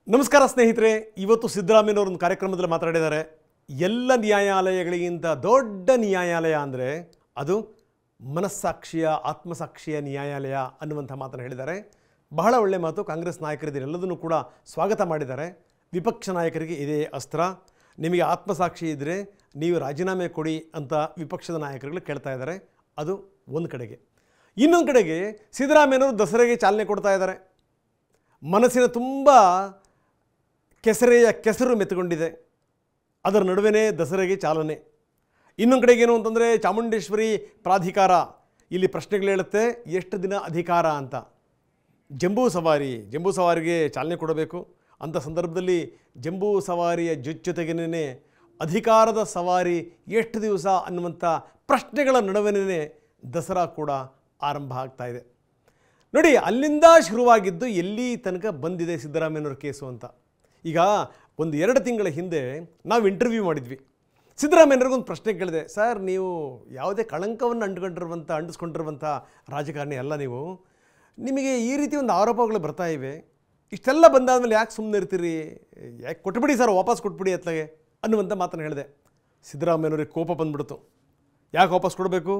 ನಮಸ್ಕಾರ ಸ್ನೇಹಿತರೆ, ಇವತ್ತು ಸಿದ್ದರಾಮಯ್ಯನವರು ಒಂದು ಕಾರ್ಯಕ್ರಮದಲ್ಲಿ ಮಾತಾಡಿದ್ದಾರೆ. ಎಲ್ಲ ನ್ಯಾಯಾಲಯಗಳಿಗಿಂತ ದೊಡ್ಡ ನ್ಯಾಯಾಲಯ ಅಂದರೆ ಅದು ಮನಸ್ಸಾಕ್ಷಿಯ ಆತ್ಮಸಾಕ್ಷಿಯ ನ್ಯಾಯಾಲಯ ಅನ್ನುವಂಥ ಮಾತನ್ನು ಹೇಳಿದ್ದಾರೆ. ಬಹಳ ಒಳ್ಳೆಯ ಮಾತು. ಕಾಂಗ್ರೆಸ್ ನಾಯಕರಿದ್ದಾರೆ, ಎಲ್ಲದನ್ನು ಕೂಡ ಸ್ವಾಗತ ಮಾಡಿದ್ದಾರೆ. ವಿಪಕ್ಷ ನಾಯಕರಿಗೆ ಇದೇ ಅಸ್ತ್ರ. ನಿಮಗೆ ಆತ್ಮಸಾಕ್ಷಿ ಇದ್ದರೆ ನೀವು ರಾಜೀನಾಮೆ ಕೊಡಿ ಅಂತ ವಿಪಕ್ಷದ ನಾಯಕರುಗಳು ಕೇಳ್ತಾ ಇದ್ದಾರೆ. ಅದು ಒಂದು ಕಡೆಗೆ. ಇನ್ನೊಂದು ಕಡೆಗೆ ಸಿದ್ದರಾಮಯ್ಯನವರು ದಸರೆಗೆ ಚಾಲನೆ ಕೊಡ್ತಾ ಇದ್ದಾರೆ. ಮನಸ್ಸಿನ ತುಂಬ ಕೆಸರು ಮೆತ್ತಗೊಂಡಿದೆ. ಅದರ ನಡುವೆ ದಸರೆಗೆ ಚಾಲನೆ. ಇನ್ನೊಂದು ಕಡೆಗೆ ಏನು ಅಂತಂದರೆ ಚಾಮುಂಡೇಶ್ವರಿ ಪ್ರಾಧಿಕಾರ ಇಲ್ಲಿ ಪ್ರಶ್ನೆಗಳು ಹೇಳುತ್ತೆ, ಎಷ್ಟು ದಿನ ಅಧಿಕಾರ ಅಂತ. ಜಂಬೂ ಸವಾರಿಗೆ ಚಾಲನೆ ಕೊಡಬೇಕು ಅಂಥ ಸಂದರ್ಭದಲ್ಲಿ ಜಂಬೂ ಸವಾರಿಯ ಜೊತೆಗೇನೆ ಅಧಿಕಾರದ ಸವಾರಿ ಎಷ್ಟು ದಿವಸ ಅನ್ನುವಂಥ ಪ್ರಶ್ನೆಗಳ ನಡುವೆನೇ ದಸರಾ ಕೂಡ ಆರಂಭ ಆಗ್ತಾ ಇದೆ. ನೋಡಿ, ಅಲ್ಲಿಂದ ಶುರುವಾಗಿದ್ದು ಎಲ್ಲಿ ತನಕ ಬಂದಿದೆ ಸಿದ್ದರಾಮಯ್ಯನವ್ರ ಕೇಸು ಅಂತ. ಈಗ 1-2 ತಿಂಗಳ ಹಿಂದೆ ನಾವು ಇಂಟರ್ವ್ಯೂ ಮಾಡಿದ್ವಿ. ಸಿದ್ದರಾಮಯ್ಯನವ್ರಿಗೊಂದು ಪ್ರಶ್ನೆ ಕೇಳಿದೆ, ಸರ್ ನೀವು ಯಾವುದೇ ಕಳಂಕವನ್ನು ಅಂಟಿಸ್ಕೊಂಡಿರುವಂಥ ರಾಜಕಾರಣಿ ಅಲ್ಲ, ನಿಮಗೆ ಈ ರೀತಿ ಒಂದು ಆರೋಪಗಳು ಬರ್ತಾ ಇವೆ, ಇಷ್ಟೆಲ್ಲ ಬಂದಾದಮೇಲೆ ಯಾಕೆ ಸುಮ್ಮನೆ ಇರ್ತೀರಿ, ಯಾಕೆ ಕೊಟ್ಬಿಡಿ ಸರ್, ವಾಪಸ್ ಕೊಟ್ಬಿಡಿ ಅತ್ಲಾಗೆ ಅನ್ನುವಂಥ ಮಾತನ್ನು ಹೇಳಿದೆ. ಸಿದ್ದರಾಮಯ್ಯನವ್ರಿಗೆ ಕೋಪ ಬಂದ್ಬಿಡ್ತು. ಯಾಕೆ ವಾಪಸ್ ಕೊಡಬೇಕು,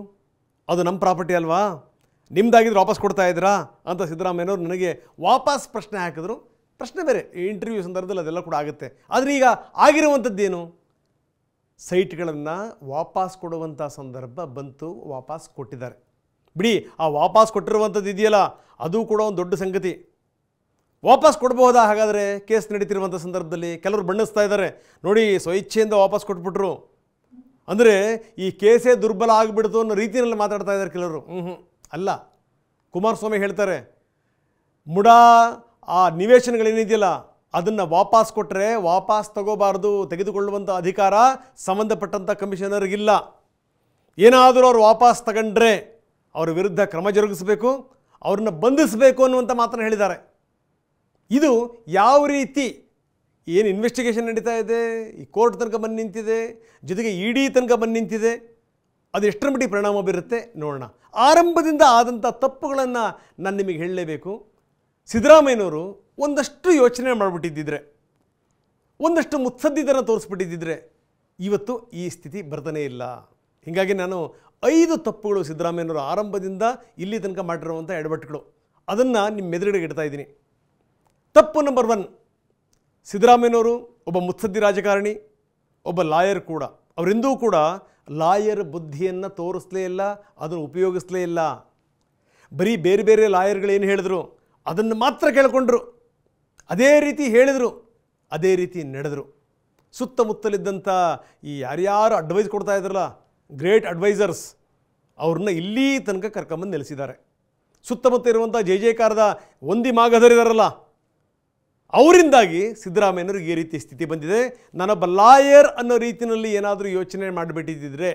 ಅದು ನಮ್ಮ ಪ್ರಾಪರ್ಟಿ ಅಲ್ವಾ, ನಿಮ್ದಾಗಿದ್ರೆ ವಾಪಸ್ ಕೊಡ್ತಾ ಇದ್ದೀರಾ ಅಂತ ಸಿದ್ದರಾಮಯ್ಯನವ್ರು ನನಗೆ ವಾಪಸ್ ಪ್ರಶ್ನೆ ಹಾಕಿದ್ರು. ಪ್ರಶ್ನೆ ಬೇರೆ, ಇಂಟರ್ವ್ಯೂ ಸಂದರ್ಭದಲ್ಲಿ ಅದೆಲ್ಲ ಕೂಡ ಆಗುತ್ತೆ. ಆದರೆ ಈಗ ಆಗಿರುವಂಥದ್ದೇನು, ಸೈಟ್ಗಳನ್ನು ವಾಪಸ್ ಕೊಡುವಂಥ ಸಂದರ್ಭ ಬಂತು, ವಾಪಸ್ ಕೊಟ್ಟಿದ್ದಾರೆ. ಬಿಡಿ, ಆ ವಾಪಸ್ ಕೊಟ್ಟಿರುವಂಥದ್ದು ಇದೆಯಲ್ಲ ಅದು ಕೂಡ ಒಂದು ದೊಡ್ಡ ಸಂಗತಿ. ವಾಪಸ್ ಕೊಡ್ಬೋದಾ ಹಾಗಾದರೆ ಕೇಸ್ ನಡೀತಿರುವಂಥ ಸಂದರ್ಭದಲ್ಲಿ? ಕೆಲವರು ಬಣ್ಣಿಸ್ತಾ ಇದ್ದಾರೆ, ನೋಡಿ ಸ್ವಇಚ್ಛೆಯಿಂದ ವಾಪಸ್ ಕೊಟ್ಬಿಟ್ರು ಅಂದರೆ ಈ ಕೇಸೇ ದುರ್ಬಲ ಆಗಿಬಿಡ್ತು ಅನ್ನೋ ರೀತಿಯಲ್ಲಿ ಮಾತಾಡ್ತಾ ಇದ್ದಾರೆ ಕೆಲವರು. ಅಲ್ಲ, ಕುಮಾರಸ್ವಾಮಿ ಹೇಳ್ತಾರೆ, ಮುಡಾ ಆ ನಿವೇಶನಗಳೇನಿದೆಯಲ್ಲ ಅದನ್ನು ವಾಪಸ್ ಕೊಟ್ಟರೆ ವಾಪಸ್ ತಗೋಬಾರ್ದು, ತೆಗೆದುಕೊಳ್ಳುವಂಥ ಅಧಿಕಾರ ಸಂಬಂಧಪಟ್ಟಂಥ ಕಮಿಷನರ್ಗಿಲ್ಲ. ಏನಾದರೂ ಅವ್ರು ವಾಪಸ್ ತಗೊಂಡ್ರೆ ಅವರ ವಿರುದ್ಧ ಕ್ರಮ ಜರುಗಿಸಬೇಕು, ಅವ್ರನ್ನ ಬಂಧಿಸಬೇಕು ಅನ್ನುವಂಥ ಮಾತನ್ನು ಹೇಳಿದ್ದಾರೆ. ಇದು ಯಾವ ರೀತಿ ಏನು ಇನ್ವೆಸ್ಟಿಗೇಷನ್ ನಡೀತಾ ಇದೆ, ಈ ಕೋರ್ಟ್ ತನಕ ಬಂದು ನಿಂತಿದೆ, ಜೊತೆಗೆ ಇಡಿ ತನಕ ಬಂದು ನಿಂತಿದೆ, ಅದು ಎಷ್ಟರ ಮಟ್ಟಿಗೆ ಪರಿಣಾಮ ಬೀರುತ್ತೆ ನೋಡೋಣ. ಆರಂಭದಿಂದ ಆದಂಥ ತಪ್ಪುಗಳನ್ನು ನಾನು ನಿಮಗೆ ಹೇಳಲೇಬೇಕು. ಸಿದ್ದರಾಮಯ್ಯನವರು ಒಂದಷ್ಟು ಯೋಚನೆ ಮಾಡಿಬಿಟ್ಟಿದ್ದಿದ್ರೆ, ಒಂದಷ್ಟು ಮುತ್ಸದ್ದಿತನ ತೋರಿಸ್ಬಿಟ್ಟಿದ್ದಿದ್ರೆ ಇವತ್ತು ಈ ಸ್ಥಿತಿ ಬರ್ತಾನೇ ಇಲ್ಲ. ಹೀಗಾಗಿ ನಾನು 5 ತಪ್ಪುಗಳು ಸಿದ್ದರಾಮಯ್ಯನವರು ಆರಂಭದಿಂದ ಇಲ್ಲಿ ತನಕ ಮಾಡಿರುವಂಥ ಎಡವಟ್ಟುಗಳು, ಅದನ್ನು ನಿಮ್ಮ ಮೆದುಳಿಗೆ ಇಡ್ತಾ ಇದ್ದೀನಿ. ತಪ್ಪು ನಂಬರ್ 1, ಸಿದ್ದರಾಮಯ್ಯನವರು ಒಬ್ಬ ಮುತ್ಸದ್ದಿ ರಾಜಕಾರಣಿ, ಒಬ್ಬ ಲಾಯರ್ ಕೂಡ. ಅವರೆಂದೂ ಕೂಡ ಲಾಯರ್ ಬುದ್ಧಿಯನ್ನು ತೋರಿಸಲೇ ಇಲ್ಲ, ಅದನ್ನು ಉಪಯೋಗಿಸಲೇ ಇಲ್ಲ. ಬರೀ ಬೇರೆ ಬೇರೆ ಲಾಯರ್ಗಳೇನು ಹೇಳಿದ್ರು ಅದನ್ನು ಮಾತ್ರ ಕೇಳಿಕೊಂಡ್ರು, ಅದೇ ರೀತಿ ಹೇಳಿದರು, ಅದೇ ರೀತಿ ನಡೆದರು. ಸುತ್ತಮುತ್ತಲಿದ್ದಂಥ ಈ ಯಾರ್ಯಾರು ಅಡ್ವೈಸ್ ಕೊಡ್ತಾ ಇದ್ರಲ್ಲ, ಗ್ರೇಟ್ ಅಡ್ವೈಸರ್ಸ್, ಅವ್ರನ್ನ ಇಲ್ಲಿ ತನಕ ಕರ್ಕೊಂಬಂದು ನೆಲೆಸಿದ್ದಾರೆ. ಸುತ್ತಮುತ್ತ ಇರುವಂಥ ಜಯಕಾರದ ಒಂದಿ ಮಾಗಧರಿದಾರಲ್ಲ, ಅವರಿಂದಾಗಿ ಸಿದ್ದರಾಮಯ್ಯನವ್ರಿಗೆ ಈ ರೀತಿ ಸ್ಥಿತಿ ಬಂದಿದೆ. ನಾನೊಬ್ಬ ಲಾಯರ್ ಅನ್ನೋ ರೀತಿಯಲ್ಲಿ ಏನಾದರೂ ಯೋಚನೆ ಮಾಡಿಬಿಟ್ಟಿದ್ದಿದ್ರೆ,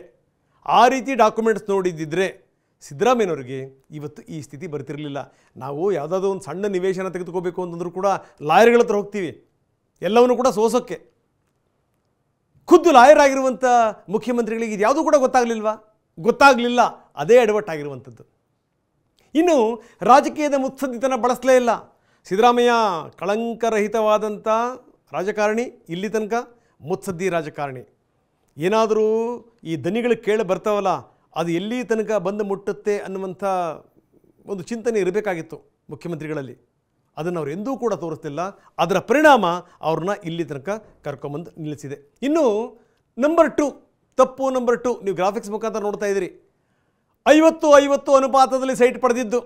ಆ ರೀತಿ ಡಾಕ್ಯುಮೆಂಟ್ಸ್ ನೋಡಿದ್ದಿದ್ರೆ ಸಿದ್ದರಾಮಯ್ಯನವ್ರಿಗೆ ಇವತ್ತು ಈ ಸ್ಥಿತಿ ಬರ್ತಿರಲಿಲ್ಲ. ನಾವು ಯಾವುದಾದ್ರೂ ಒಂದು ಸಣ್ಣ ನಿವೇಶನ ತೆಗೆದುಕೋಬೇಕು ಅಂತಂದ್ರೂ ಕೂಡ ಲಾಯರ್ಗಳ ಹತ್ರ ಹೋಗ್ತೀವಿ, ಎಲ್ಲವನ್ನೂ ಕೂಡ ಸೋಸೋಕ್ಕೆ. ಖುದ್ದು ಲಾಯರ್ ಆಗಿರುವಂಥ ಮುಖ್ಯಮಂತ್ರಿಗಳಿಗೆ ಇದು ಯಾವುದೂ ಕೂಡ ಗೊತ್ತಾಗಲಿಲ್ಲ. ಅದೇ ಎಡವಟ್ಟಾಗಿರುವಂಥದ್ದು. ಇನ್ನು ರಾಜಕೀಯದ ಮುತ್ಸದ್ದಿತನ ಬಳಸಲೇ ಇಲ್ಲ. ಸಿದ್ದರಾಮಯ್ಯ ಕಳಂಕರಹಿತವಾದಂಥ ರಾಜಕಾರಣಿ, ಇಲ್ಲಿ ತನಕ ಮುತ್ಸದ್ದಿ ರಾಜಕಾರಣಿ. ಏನಾದರೂ ಈ ದನಿಗಳು ಕೇಳಿ ಬರ್ತಾವಲ್ಲ, ಅದು ಎಲ್ಲಿ ತನಕ ಬಂದು ಮುಟ್ಟುತ್ತೆ ಅನ್ನುವಂಥ ಒಂದು ಚಿಂತನೆ ಇರಬೇಕಾಗಿತ್ತು ಮುಖ್ಯಮಂತ್ರಿಗಳಲ್ಲಿ. ಅದನ್ನು ಅವ್ರು ಎಂದೂ ಕೂಡ ತೋರಿಸ್ತಿಲ್ಲ. ಅದರ ಪರಿಣಾಮ ಅವ್ರನ್ನ ಇಲ್ಲಿ ತನಕ ಕರ್ಕೊಂಬಂದು ನಿಲ್ಲಿಸಿದೆ. ಇನ್ನು ನಂಬರ್ 2, ತಪ್ಪು ನಂಬರ್ 2, ನೀವು ಗ್ರಾಫಿಕ್ಸ್ ಮುಖಾಂತರ ನೋಡ್ತಾ ಇದ್ದೀರಿ. 50-50 ಅನುಪಾತದಲ್ಲಿ ಸೈಟ್ ಪಡೆದಿದ್ದು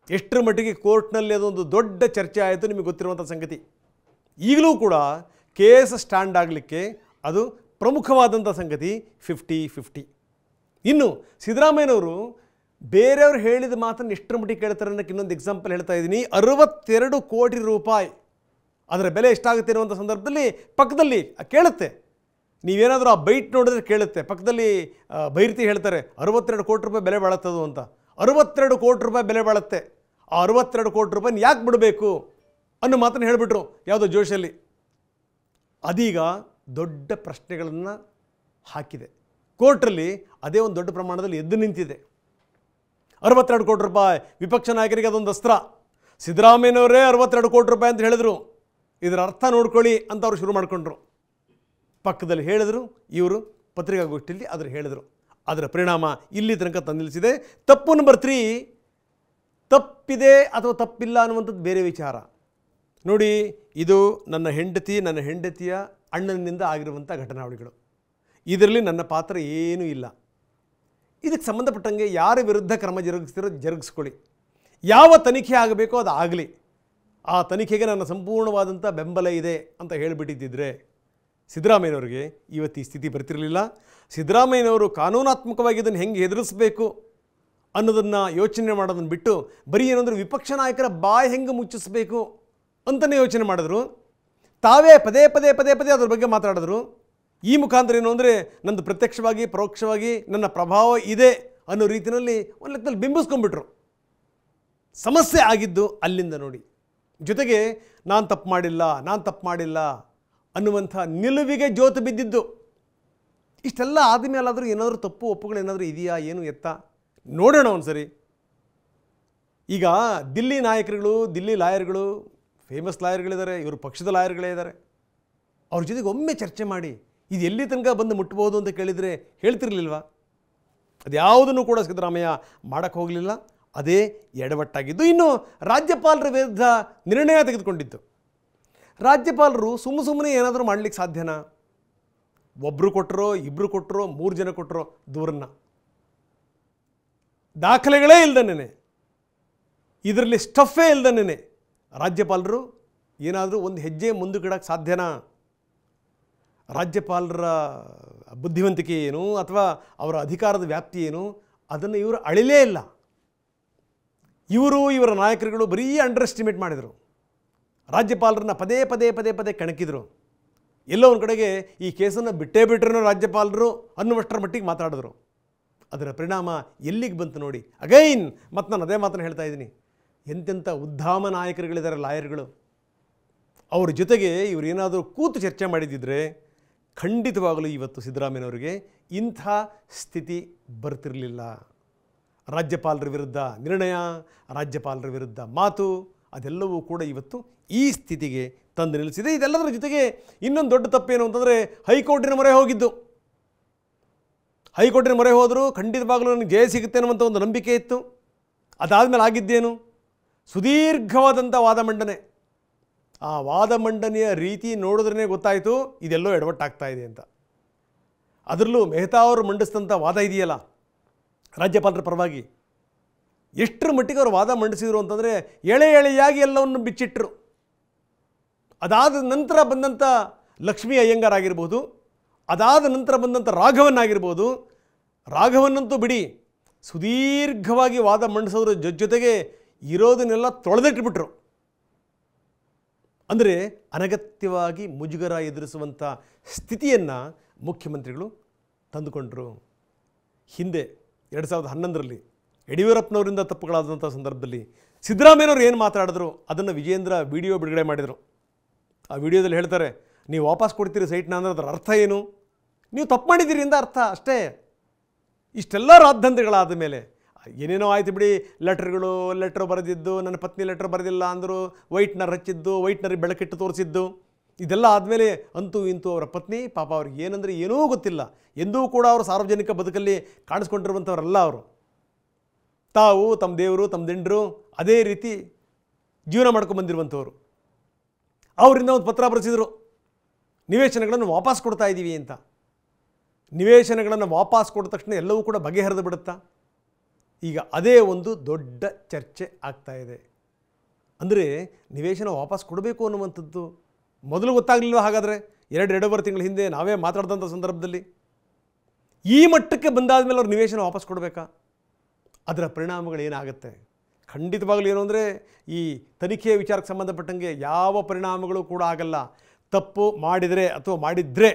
ಎಷ್ಟರ ಮಟ್ಟಿಗೆ ಕೋರ್ಟ್ನಲ್ಲಿ ಅದೊಂದು ದೊಡ್ಡ ಚರ್ಚೆ ಆಯಿತು, ನಿಮಗೆ ಗೊತ್ತಿರುವಂಥ ಸಂಗತಿ. ಈಗಲೂ ಕೂಡ ಕೇಸ್ ಸ್ಟ್ಯಾಂಡ್ ಆಗಲಿಕ್ಕೆ ಅದು ಪ್ರಮುಖವಾದಂಥ ಸಂಗತಿ 50-50. ಇನ್ನು ಸಿದ್ದರಾಮಯ್ಯನವರು ಬೇರೆಯವರು ಹೇಳಿದ ಮಾತನ್ನು ಎಷ್ಟರ ಮಟ್ಟಿಗೆ ಕೇಳ್ತಾರೆ ಅನ್ನೋಕ್ಕೆ ಇನ್ನೊಂದು ಎಕ್ಸಾಂಪಲ್ ಹೇಳ್ತಾ ಇದ್ದೀನಿ. 62 ಕೋಟಿ ರೂಪಾಯಿ ಅದರ ಬೆಲೆ ಎಷ್ಟಾಗುತ್ತೆ ಅನ್ನುವಂಥ ಸಂದರ್ಭದಲ್ಲಿ ಪಕ್ಕದಲ್ಲಿ ಕೇಳುತ್ತೆ. ನೀವೇನಾದರೂ ಆ ಬೈಟ್ ನೋಡಿದ್ರೆ ಕೇಳುತ್ತೆ, ಪಕ್ಕದಲ್ಲಿ ಬೈರ್ತಿ ಹೇಳ್ತಾರೆ 62 ಕೋಟಿ ರೂಪಾಯಿ ಬೆಲೆ ಬಾಳುತ್ತದು ಅಂತ. 62 ಕೋಟಿ ರೂಪಾಯಿ ಬೆಲೆ ಬಾಳುತ್ತೆ. ಆ 62 ಕೋಟಿ ರೂಪಾಯಿನ ಯಾಕೆ ಬಿಡಬೇಕು ಅನ್ನೋ ಮಾತನ್ನು ಹೇಳಿಬಿಟ್ರು ಯಾವುದೋ ಜೋಶಲ್ಲಿ. ಅದೀಗ ದೊಡ್ಡ ಪ್ರಶ್ನೆಗಳನ್ನು ಹಾಕಿದೆ ಕೋರ್ಟಲ್ಲಿ. ಅದೇ ಒಂದು ದೊಡ್ಡ ಪ್ರಮಾಣದಲ್ಲಿ ಎದ್ದು ನಿಂತಿದೆ. 62 ಕೋಟಿ ರೂಪಾಯಿ ವಿಪಕ್ಷ ನಾಯಕರಿಗೆ ಅದೊಂದು ಅಸ್ತ್ರ. ಸಿದ್ದರಾಮಯ್ಯನವರೇ 62 ಕೋಟಿ ರೂಪಾಯಿ ಅಂತ ಹೇಳಿದರು. ಇದರ ಅರ್ಥ ನೋಡ್ಕೊಳ್ಳಿ ಅಂತ ಅವರು ಶುರು ಮಾಡಿಕೊಂಡ್ರು. ಪಕ್ಕದಲ್ಲಿ ಹೇಳಿದ್ರು, ಇವರು ಪತ್ರಿಕಾಗೋಷ್ಠಿಯಲ್ಲಿ ಅದನ್ನು ಹೇಳಿದರು. ಅದರ ಪರಿಣಾಮ ಇಲ್ಲಿ ತನಕ ತಂದು ನಿಲ್ಲಿಸಿದೆ. ತಪ್ಪು ನಂಬರ್ 3, ತಪ್ಪಿದೆ ಅಥವಾ ತಪ್ಪಿಲ್ಲ ಅನ್ನುವಂಥದ್ದು ಬೇರೆ ವಿಚಾರ. ನೋಡಿ, ಇದು ನನ್ನ ಹೆಂಡತಿಯ ಅಣ್ಣನಿಂದ ಆಗಿರುವಂಥ ಘಟನಾವಳಿಗಳು. ಇದರಲ್ಲಿ ನನ್ನ ಪಾತ್ರ ಏನೂ ಇಲ್ಲ. ಇದಕ್ಕೆ ಸಂಬಂಧಪಟ್ಟಂಗೆ ಯಾರ ವಿರುದ್ಧ ಕ್ರಮ ಜರುಗಿಸ್ಕೊಳ್ಳಿ. ಯಾವ ತನಿಖೆ ಆಗಬೇಕೋ ಅದು ಆಗಲಿ. ಆ ತನಿಖೆಗೆ ನನ್ನ ಸಂಪೂರ್ಣವಾದಂಥ ಬೆಂಬಲ ಇದೆ ಅಂತ ಹೇಳಿಬಿಟ್ಟಿದ್ದಿದ್ರೆ ಸಿದ್ದರಾಮಯ್ಯನವರಿಗೆ ಇವತ್ತು ಈ ಸ್ಥಿತಿ ಬರ್ತಿರಲಿಲ್ಲ. ಸಿದ್ದರಾಮಯ್ಯನವರು ಕಾನೂನಾತ್ಮಕವಾಗಿ ಇದನ್ನು ಹೆಂಗೆ ಎದುರಿಸಬೇಕು ಅನ್ನೋದನ್ನು ಯೋಚನೆ ಮಾಡೋದನ್ನು ಬಿಟ್ಟು ಬರೀ ಏನಂದ್ರೆ ವಿಪಕ್ಷ ನಾಯಕರ ಬಾಯಿ ಹೆಂಗೆ ಮುಚ್ಚಿಸಬೇಕು ಅಂತಲೇ ಯೋಚನೆ ಮಾಡಿದ್ರು. ತಾವೇ ಪದೇ ಅದ್ರ ಬಗ್ಗೆ ಮಾತಾಡಿದ್ರು. ಈ ಮುಖಾಂತರ ಏನು ಅಂದರೆ ನಂದು ಪ್ರತ್ಯಕ್ಷವಾಗಿ ಪರೋಕ್ಷವಾಗಿ ನನ್ನ ಪ್ರಭಾವ ಇದೆ ಅನ್ನೋ ರೀತಿಯಲ್ಲಿ ಒಂದು ಲೆಕ್ಕದಲ್ಲಿ ಬಿಂಬಿಸ್ಕೊಂಡ್ಬಿಟ್ರು. ಸಮಸ್ಯೆ ಆಗಿದ್ದು ಅಲ್ಲಿಂದ ನೋಡಿ. ಜೊತೆಗೆ ನಾನು ತಪ್ಪು ಮಾಡಿಲ್ಲ ಅನ್ನುವಂಥ ನಿಲುವಿಗೆ ಜೋತು ಬಿದ್ದಿದ್ದು. ಇಷ್ಟೆಲ್ಲ ಆದಮೇಲಾದರೂ ಏನಾದರೂ ತಪ್ಪು ಒಪ್ಪುಗಳೇನಾದರೂ ಇದೆಯಾ ಏನು ಎತ್ತ ನೋಡೋಣ ಒಂದು ಸರಿ. ಈಗ ದಿಲ್ಲಿ ನಾಯಕರುಗಳು, ದಿಲ್ಲಿ ಲಾಯರ್ಗಳು, ಫೇಮಸ್ ಲಾಯರ್ಗಳಿದ್ದಾರೆ, ಇವರು ಪಕ್ಷದ ಲಾಯರ್ಗಳೇ ಇದ್ದಾರೆ. ಅವ್ರ ಜೊತೆಗೆ ಒಮ್ಮೆ ಚರ್ಚೆ ಮಾಡಿ ಇದು ಎಲ್ಲಿ ತನಕ ಬಂದು ಮುಟ್ಬೋದು ಅಂತ ಕೇಳಿದರೆ ಹೇಳ್ತಿರ್ಲಿಲ್ವಾ? ಅದ್ಯಾವುದನ್ನು ಕೂಡ ಸಿದ್ದರಾಮಯ್ಯ ಮಾಡೋಕ್ಕೆ ಹೋಗಲಿಲ್ಲ. ಅದೇ ಎಡವಟ್ಟಾಗಿದ್ದು. ಇನ್ನು ರಾಜ್ಯಪಾಲರ ವಿರುದ್ಧ ನಿರ್ಣಯ ತೆಗೆದುಕೊಂಡಿದ್ದು. ರಾಜ್ಯಪಾಲರು ಸುಮ್ಮನೆ ಏನಾದರೂ ಮಾಡಲಿಕ್ಕೆ ಸಾಧ್ಯನಾ? ಒಬ್ಬರು ಕೊಟ್ಟರೋ, ಇಬ್ಬರು ಕೊಟ್ಟರೋ, 3 ಜನ ಕೊಟ್ಟರೋ ದೂರನ್ನು, ದಾಖಲೆಗಳೇ ಇಲ್ದನೇ, ಇದರಲ್ಲಿ ಸ್ಟಫೇ ಇಲ್ದನೇ ರಾಜ್ಯಪಾಲರು ಏನಾದರೂ ಒಂದು ಹೆಜ್ಜೆ ಮುಂದಕ್ಕಿಡಕ್ಕೆ ಸಾಧ್ಯನಾ? ರಾಜ್ಯಪಾಲರ ಬುದ್ಧಿವಂತಿಕೆ ಏನು ಅಥವಾ ಅವರ ಅಧಿಕಾರದ ವ್ಯಾಪ್ತಿ ಏನು ಅದನ್ನು ಇವರು ಅಳಿಲೇ ಇಲ್ಲ. ಇವರ ನಾಯಕರುಗಳು ಬರೀ ಅಂಡರ್ ಎಸ್ಟಿಮೇಟ್ ಮಾಡಿದರು. ರಾಜ್ಯಪಾಲರನ್ನ ಪದೇ ಕಣಕಿದ್ರು. ಎಲ್ಲೋ ಒಂದು ಕಡೆಗೆ ಈ ಕೇಸನ್ನು ಬಿಟ್ಟರೆ ರಾಜ್ಯಪಾಲರು ಅನ್ನುವಷ್ಟರ ಮಟ್ಟಿಗೆ ಮಾತಾಡಿದ್ರು. ಅದರ ಪರಿಣಾಮ ಎಲ್ಲಿಗೆ ಬಂತು ನೋಡಿ. ಅಗೈನ್ ಮತ್ತು ನಾನು ಅದೇ ಮಾತನ್ನು ಹೇಳ್ತಾ ಇದ್ದೀನಿ. ಎಂತೆಂಥ ಉದ್ಧಾಮ ನಾಯಕರುಗಳಿದ್ದಾರೆ ಲಾಯರ್ಗಳು. ಅವ್ರ ಜೊತೆಗೆ ಇವರೇನಾದರೂ ಕೂತು ಚರ್ಚೆ ಮಾಡಿದ್ದಿದ್ರೆ ಖಂಡಿತವಾಗಲೂ ಇವತ್ತು ಸಿದ್ದರಾಮಯ್ಯನವರಿಗೆ ಇಂಥ ಸ್ಥಿತಿ ಬರ್ತಿರಲಿಲ್ಲ. ರಾಜ್ಯಪಾಲರ ವಿರುದ್ಧ ನಿರ್ಣಯ, ರಾಜ್ಯಪಾಲರ ವಿರುದ್ಧ ಮಾತು, ಅದೆಲ್ಲವೂ ಕೂಡ ಇವತ್ತು ಈ ಸ್ಥಿತಿಗೆ ತಂದು ನಿಲ್ಲಿಸಿದೆ. ಇದೆಲ್ಲದರ ಜೊತೆಗೆ ಇನ್ನೊಂದು ದೊಡ್ಡ ತಪ್ಪೇನು ಅಂತಂದರೆ ಹೈಕೋರ್ಟಿನ ಮೊರೆ ಹೋಗಿದ್ದು. ಹೈಕೋರ್ಟಿನ ಮೊರೆ ಹೋದರೂ ಖಂಡಿತವಾಗಲೂ ನನಗೆ ಜಯ ಸಿಗುತ್ತೆ ಅನ್ನುವಂಥ ಒಂದು ನಂಬಿಕೆ ಇತ್ತು. ಅದಾದಮೇಲೆ ಆಗಿದ್ದೇನು? ಸುದೀರ್ಘವಾದಂಥ ವಾದ ಮಂಡನೆ. ಆ ವಾದ ಮಂಡನೆಯ ರೀತಿ ನೋಡಿದ್ರೇ ಗೊತ್ತಾಯಿತು ಇದೆಲ್ಲೋ ಎಡವಟ್ಟಾಗ್ತಾ ಇದೆ ಅಂತ. ಅದರಲ್ಲೂ ಮೆಹ್ತಾ ಅವರು ಮಂಡಿಸಿದಂಥ ವಾದ ಇದೆಯಲ್ಲ ರಾಜ್ಯಪಾಲರ ಪರವಾಗಿ, ಎಷ್ಟರ ಮಟ್ಟಿಗೆ ಅವರು ವಾದ ಮಂಡಿಸಿದರು ಅಂತಂದರೆ ಎಳೆಯಾಗಿ ಎಲ್ಲವನ್ನು ಬಿಚ್ಚಿಟ್ಟರು. ಅದಾದ ನಂತರ ಬಂದಂಥ ಲಕ್ಷ್ಮೀ ಅಯ್ಯಂಗಾರ್ ಆಗಿರ್ಬೋದು, ಅದಾದ ನಂತರ ಬಂದಂಥ ರಾಘವನ್ ಆಗಿರ್ಬೋದು, ರಾಘವನ್ನಂತೂ ಬಿಡಿ, ಸುದೀರ್ಘವಾಗಿ ವಾದ ಮಂಡಿಸೋದ್ರ ಜೊತೆಗೆ ಇರೋದನ್ನೆಲ್ಲ ತೊಳೆದಿಟ್ಬಿಟ್ರು. ಅಂದರೆ ಅನಗತ್ಯವಾಗಿ ಮುಜುಗರ ಎದುರಿಸುವಂಥ ಸ್ಥಿತಿಯನ್ನು ಮುಖ್ಯಮಂತ್ರಿಗಳು ತಂದುಕೊಂಡರು. ಹಿಂದೆ 2011ರಲ್ಲಿ ಯಡಿಯೂರಪ್ಪನವರಿಂದ ತಪ್ಪುಗಳಾದಂಥ ಸಂದರ್ಭದಲ್ಲಿ ಸಿದ್ದರಾಮಯ್ಯನವರು ಏನು ಮಾತಾಡಿದ್ರು ಅದನ್ನು ವಿಜೇಂದ್ರ ವಿಡಿಯೋ ಬಿಡುಗಡೆ ಮಾಡಿದರು. ಆ ವಿಡಿಯೋದಲ್ಲಿ ಹೇಳ್ತಾರೆ, ನೀವು ವಾಪಸ್ ಕೊಡ್ತೀರಿ ಸೈಟ್ನ ಅಂದರೆ ಅದರ ಅರ್ಥ ಏನು? ನೀವು ತಪ್ಪು ಮಾಡಿದ್ದೀರಿ ಅಂತ ಅರ್ಥ ಅಷ್ಟೇ. ಇಷ್ಟೆಲ್ಲ ರಾದ್ಧಂತೆಗಳಾದ ಮೇಲೆ ಏನೇನೋ ಆಯ್ತು ಬಿಡಿ, ಲೆಟ್ರ್ ಬರೆದಿದ್ದು, ನನ್ನ ಪತ್ನಿ ಲೆಟ್ರ್ ಬರೆದಿಲ್ಲ ಅಂದರು, ವೈಟ್ನರ್ ಹಚ್ಚಿದ್ದು, ವೈಟ್ನರಿಗೆ ಬೆಳಕಿಟ್ಟು ತೋರಿಸಿದ್ದು, ಇದೆಲ್ಲ ಆದಮೇಲೆ ಅಂತೂ ಇಂತೂ ಅವರ ಪತ್ನಿ ಪಾಪ ಅವ್ರಿಗೆ ಏನಂದರೆ ಏನೂ ಗೊತ್ತಿಲ್ಲ, ಎಂದೂ ಕೂಡ ಅವರು ಸಾರ್ವಜನಿಕ ಬದುಕಲ್ಲಿ ಕಾಣಿಸ್ಕೊಂಡಿರುವಂಥವರಲ್ಲ. ಅವರು ತಾವು ತಮ್ಮ ದೇವರು ತಮ್ಮ ದಿಂಡರು ಅದೇ ರೀತಿ ಜೀವನ ಮಾಡ್ಕೊಂಬಂದಿರುವಂಥವ್ರು. ಅವರಿಂದ ಒಂದು ಪತ್ರ ಬರೆಸಿದರು, ನಿವೇಶನಗಳನ್ನು ವಾಪಸ್ ಕೊಡ್ತಾ ಇದ್ದೀವಿ ಅಂತ. ನಿವೇಶನಗಳನ್ನು ವಾಪಸ್ ಕೊಟ್ಟ ತಕ್ಷಣ ಎಲ್ಲವೂ ಕೂಡ ಬಗೆಹರಿದು ಬಿಡುತ್ತಾ? ಈಗ ಅದೇ ಒಂದು ದೊಡ್ಡ ಚರ್ಚೆ ಆಗ್ತಾ ಇದೆ. ಅಂದರೆ ನಿವೇಶನ ವಾಪಸ್ ಕೊಡಬೇಕು ಅನ್ನುವಂಥದ್ದು ಮೊದಲು ಗೊತ್ತಾಗಲಿಲ್ಲ. ಹಾಗಾದರೆ 2.5 ತಿಂಗಳ ಹಿಂದೆ ನಾವೇ ಮಾತಾಡಿದಂಥ ಸಂದರ್ಭದಲ್ಲಿ ಈ ಮಟ್ಟಕ್ಕೆ ಬಂದಾದ ಮೇಲೆ ಅವ್ರು ನಿವೇಶನ ವಾಪಸ್ ಕೊಡಬೇಕಾ? ಅದರ ಪರಿಣಾಮಗಳೇನಾಗುತ್ತೆ? ಖಂಡಿತವಾಗಲೂ ಏನು ಅಂದರೆ ಈ ತನಿಖೆಯ ವಿಚಾರಕ್ಕೆ ಸಂಬಂಧಪಟ್ಟಂಗೆ ಯಾವ ಪರಿಣಾಮಗಳು ಕೂಡ ಆಗಲ್ಲ. ತಪ್ಪು ಮಾಡಿದರೆ ಅಥವಾ ಮಾಡಿದರೆ,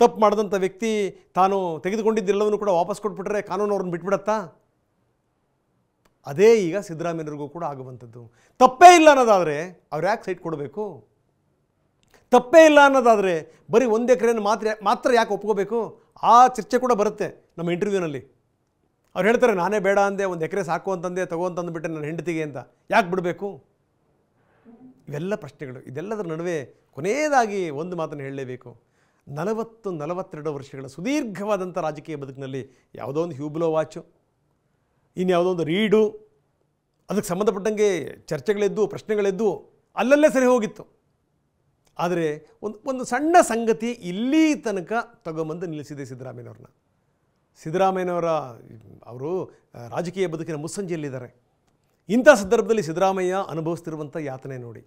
ತಪ್ಪು ಮಾಡಿದಂಥ ವ್ಯಕ್ತಿ ತಾನು ತೆಗೆದುಕೊಂಡಿದ್ದೆಲ್ಲವನ್ನು ಕೂಡ ವಾಪಸ್ ಕೊಟ್ಬಿಟ್ರೆ ಕಾನೂನು ಅವ್ರನ್ನ ಬಿಟ್ಬಿಡತ್ತಾ? ಅದೇ ಈಗ ಸಿದ್ದರಾಮಯ್ಯರಿಗೂ ಕೂಡ ಆಗುವಂಥದ್ದು. ತಪ್ಪೇ ಇಲ್ಲ ಅನ್ನೋದಾದರೆ ಅವ್ರು ಯಾಕೆ ಸೈಟ್ ಕೊಡಬೇಕು? ತಪ್ಪೇ ಇಲ್ಲ ಅನ್ನೋದಾದರೆ ಬರೀ 1 ಎಕರೆಯನ್ನು ಮಾತ್ರ ಯಾಕೆ ಒಪ್ಕೋಬೇಕು? ಆ ಚರ್ಚೆ ಕೂಡ ಬರುತ್ತೆ ನಮ್ಮ ಇಂಟರ್ವ್ಯೂನಲ್ಲಿ. ಅವ್ರು ಹೇಳ್ತಾರೆ, ನಾನೇ ಬೇಡ ಅಂದೆ, 1 ಎಕರೆ ಸಾಕು ಅಂತಂದೆ, ತಗೋ ಅಂತಂದುಬಿಟ್ಟೆ ನನ್ನ ಹೆಂಡತಿಗೆ ಅಂತ. ಯಾಕೆ ಬಿಡಬೇಕು? ಇವೆಲ್ಲ ಪ್ರಶ್ನೆಗಳು. ಇದೆಲ್ಲದರ ನಡುವೆ ಕೊನೆಯದಾಗಿ ಒಂದು ಮಾತನ್ನು ಹೇಳಲೇಬೇಕು. 42 ವರ್ಷಗಳ ಸುದೀರ್ಘವಾದಂಥ ರಾಜಕೀಯ ಬದುಕಿನಲ್ಲಿ ಯಾವುದೋ ಒಂದು ಹ್ಯೂಬ್ಲೋ ವಾಚು, ಇನ್ಯಾವುದೋ ಒಂದು ರೀಡು, ಅದಕ್ಕೆ ಸಂಬಂಧಪಟ್ಟಂಗೆ ಚರ್ಚೆಗಳೆದ್ದು ಪ್ರಶ್ನೆಗಳೆದ್ದು ಅಲ್ಲಲ್ಲೇ ಸರಿ ಹೋಗಿತ್ತು. ಆದರೆ ಒಂದು ಸಣ್ಣ ಸಂಗತಿ ಇಲ್ಲಿ ತನಕ ತಗೊಂಬಂದು ನಿಲ್ಲಿಸಿದೆ ಸಿದ್ದರಾಮಯ್ಯನವ್ರನ್ನ. ಅವರು ರಾಜಕೀಯ ಬದುಕಿನ ಮುಸ್ಸಂಜೆಯಲ್ಲಿದ್ದಾರೆ. ಇಂಥ ಸಂದರ್ಭದಲ್ಲಿ ಸಿದ್ದರಾಮಯ್ಯ ಅನುಭವಿಸ್ತಿರುವಂಥ ಯಾತನೆ ನೋಡಿ.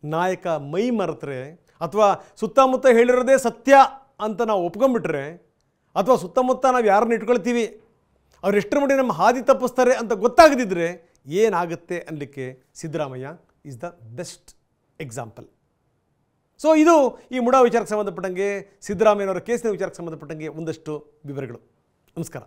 ನಾಯಕ ಮೈ ಮರೆತರೆ ಅಥವಾ ಸುತ್ತಮುತ್ತ ಹೇಳಿರೋದೇ ಸತ್ಯ ಅಂತ ನಾವು ಒಪ್ಕೊಂಡ್ಬಿಟ್ರೆ, ಅಥವಾ ಸುತ್ತಮುತ್ತ ನಾವು ಯಾರನ್ನ ಇಟ್ಕೊಳ್ತೀವಿ ಅವ್ರು ಎಷ್ಟರ ಮಟ್ಟಿಗೆ ನಮ್ಮ ಹಾದಿ ತಪ್ಪಿಸ್ತಾರೆ ಅಂತ ಗೊತ್ತಾಗದಿದ್ದರೆ ಏನಾಗುತ್ತೆ ಅನ್ನಲಿಕ್ಕೆ Siddaramaiah is the best example. So ಇದು ಈ ಮುಡಾ ವಿಚಾರಕ್ಕೆ ಸಂಬಂಧಪಟ್ಟಂಗೆ, ಸಿದ್ದರಾಮಯ್ಯನವರ ಕೇಸಿನ ವಿಚಾರಕ್ಕೆ ಸಂಬಂಧಪಟ್ಟಂಗೆ ಒಂದಷ್ಟು ವಿವರಗಳು. ನಮಸ್ಕಾರ.